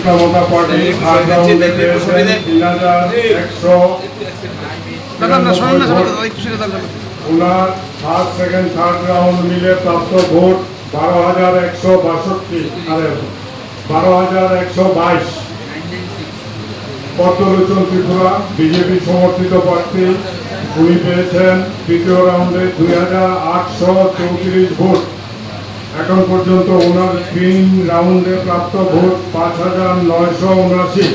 সমতা party third রাউন্ডে পেয়েছেন ৩,১00। ওনার ফার্স্ট সেকেন্ড থার্ড রাউন্ড মিলে প্রাপ্ত ভোট 12,122। পদ্মলোচন ত্রিপুরা বিজেপি সমর্থিত প্রার্থী, উনি পেয়েছেন তৃতীয় রাউন্ডে 2,834 ভোট। এখন পর্যন্ত ওনার 3 রাউন্ডে প্রাপ্ত ভোট 5,979।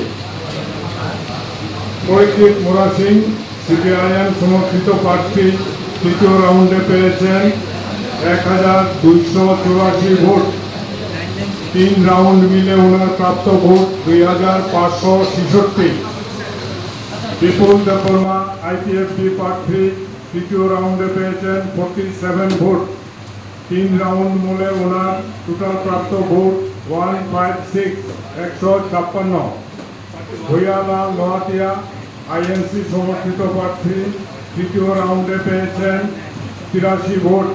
পরিচিত মোরা সিং সিপিআইএম সমর্থিত প্রার্থী, তৃতীয় রাউন্ডে পেয়েছেন 1,284 ভোট। 3 রাউন্ড মিলে ওনার প্রাপ্ত ভোট 2,566। বিপুল দেববর্মা আইপিএফটি প্রার্থী, তৃতীয় রাউন্ডে পেয়েছেন 47 ভোট। 3 রাউন্ড মিলে ওনার টোটাল প্রাপ্ত ভোট 156 ভৈয়ালাল লোহাটিয়া আইএনসি সমর্থিত প্রার্থী, তৃতীয় রাউন্ডে পেয়েছেন 83 ভোট।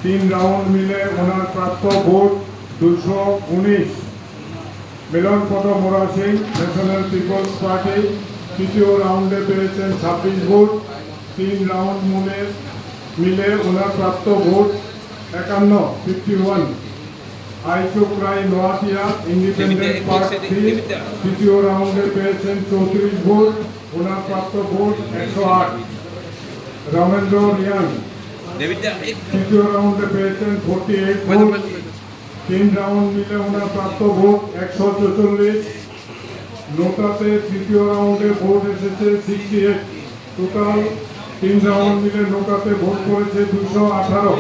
3 রাউন্ড মিলে ওনার প্রাপ্ত ভোট 219। মিলন পদ মোরা সিং ন্যাশনাল পিপলস পার্টি, তৃতীয় রাউন্ডে পেয়েছেন 26 ভোট। 3 রাউন্ড মিলে ওনার প্রাপ্ত ভোট 51। আইচুক রায় নোয়াতিয়া ইন্ডিপেন্ডেন্ট প্রার্থী, তৃতীয় রাউন্ডে পেয়েছেন 34 ভোট। ওনার প্রাপ্ত ভোট 108। রমেন্দ্র রিয়াং তৃতীয় রাউন্ডে পেয়েছেন 48 ভোট। 3 রাউন্ড মিলে ওনার প্রাপ্ত ভোট 144। নোটাতে তৃতীয় রাউন্ডে ভোট এসেছে 68। টোটাল 3 রাউন্ড মিলে নোটাতে ভোট করেছে 218।